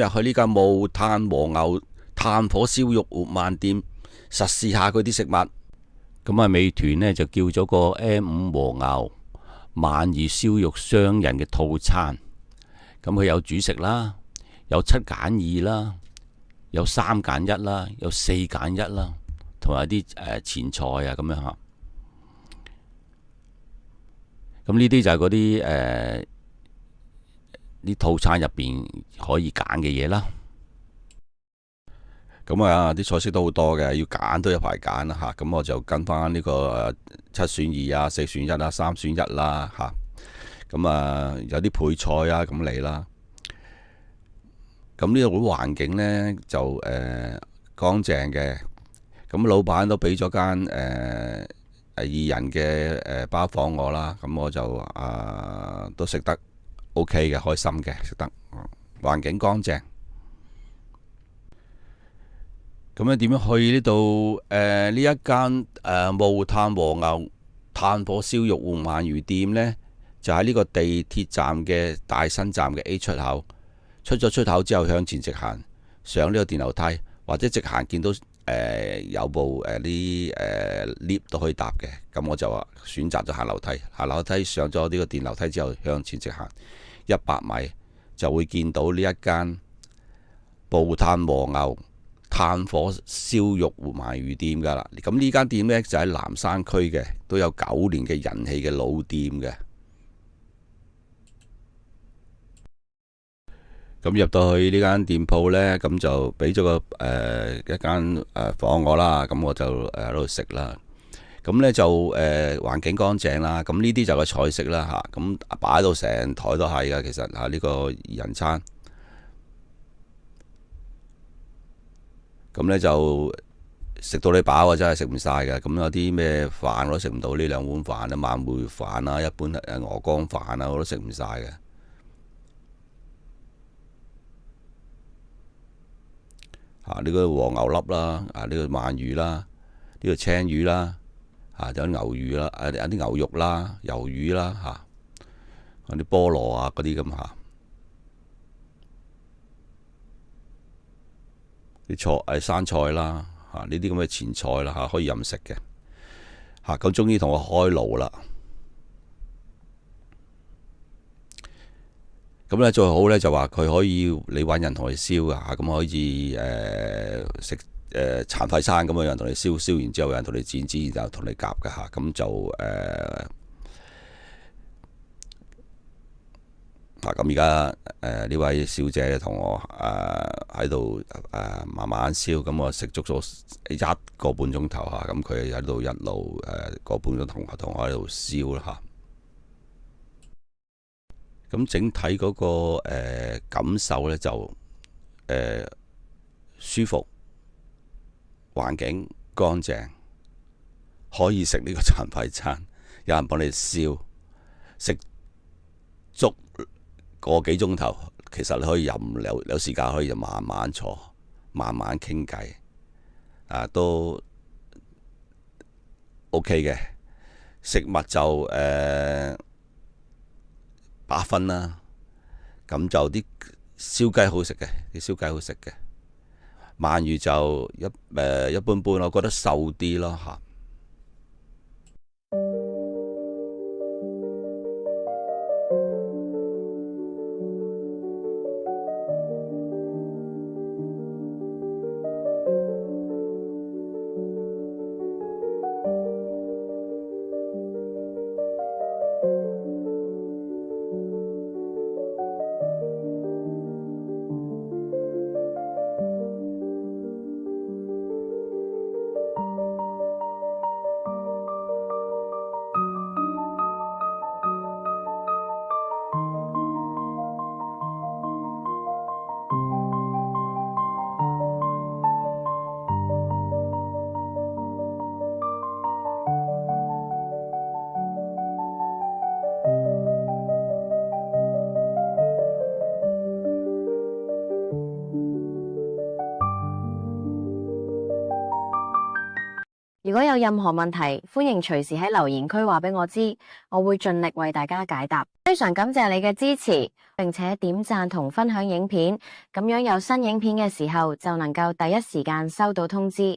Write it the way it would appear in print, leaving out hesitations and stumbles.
入去呢間木炭和牛炭火燒肉活鰻店實試下佢啲食物。咁啊，美團呢就叫咗個 M5 和牛鰻魚燒肉雙人嘅套餐。咁佢有主食啦，有7揀2啦，有3揀1啦，有4揀1啦，同埋啲前菜啊咁樣吓。咁呢啲就係嗰啲啲套餐入邊可以揀嘅嘢啦。咁啊，啲菜式都好多嘅，要揀都有排揀啦吓。咁我就跟翻呢個7選2啊、4選1啊、3選1啦吓。咁啊，有啲配菜啊咁嚟啦。咁呢度嘅環境呢，就乾淨嘅。咁老闆都俾咗間2人嘅包房我啦。咁我就都食得 OK 嘅，開心嘅食得。環境乾淨。咁咧點樣去呢度？呢一間木炭和牛炭火燒肉活鰻魚店呢，就喺呢個地鐵站嘅大新站嘅 A 出口。出咗出口之後，向前直行上呢個電樓梯，或者直行見到有部啲lift 都可以搭嘅。咁我就選擇咗行樓梯。行樓梯上咗呢個電樓梯之後，向前直行100米就會見到呢一間木炭和牛炭火燒肉活鰻魚店噶啦。咁呢間店呢，就喺南山區嘅，都有9年嘅人氣嘅老店嘅。咁入到去呢間店鋪呢，咁就俾咗個一間房我啦。咁我就喺度食啦。咁呢就環境乾淨啦。咁呢啲就係個菜式啦吓。咁擺到成台都係噶，其實吓呢個2人餐。咁呢就食到你飽啊，真係食唔晒嘅。咁有啲咩飯我都食唔到，呢2碗飯啊，晚會飯啊，一般鵝肝飯啊，我都食唔晒嘅。呢個和牛粒啦，呢個鰻魚啦，呢個青魚啦，有啲牛魚啦，有啲牛肉啦，魷魚啦，有啲菠蘿啊嗰啲咁吓，啲菜生菜啦，呢啲咁嘅前菜啦可以任食嘅。咁終於同我開爐啦。咁咧最好咧就話佢可以你揾人同你燒噶嚇，咁可以食殘廢餐咁，有人同你燒，燒完之後有人同你剪，然後同你夾嘅嚇，咁就咁而家呢位小姐同我喺度慢慢燒，咁我食足咗1個半鐘頭嚇，咁佢喺度一路個半鐘同我喺度燒啦嚇。咁整體嗰個感受呢，就舒服，環境乾淨，可以食呢個殘廢餐，有人幫你燒，食足個幾鐘頭。其實你可以有時間可以就慢慢坐，慢慢傾偈，都 OK 嘅。食物就8分啦。咁就啲燒雞好食嘅，啲燒雞好食嘅。鰻魚就一般般，我覺得瘦啲咯嚇。如果有任何問題，歡迎隨時喺留言區話俾我知，我會盡力為大家解答。非常感謝你嘅支持，並且點讚同分享影片，咁樣有新影片嘅時候就能夠第一時間收到通知。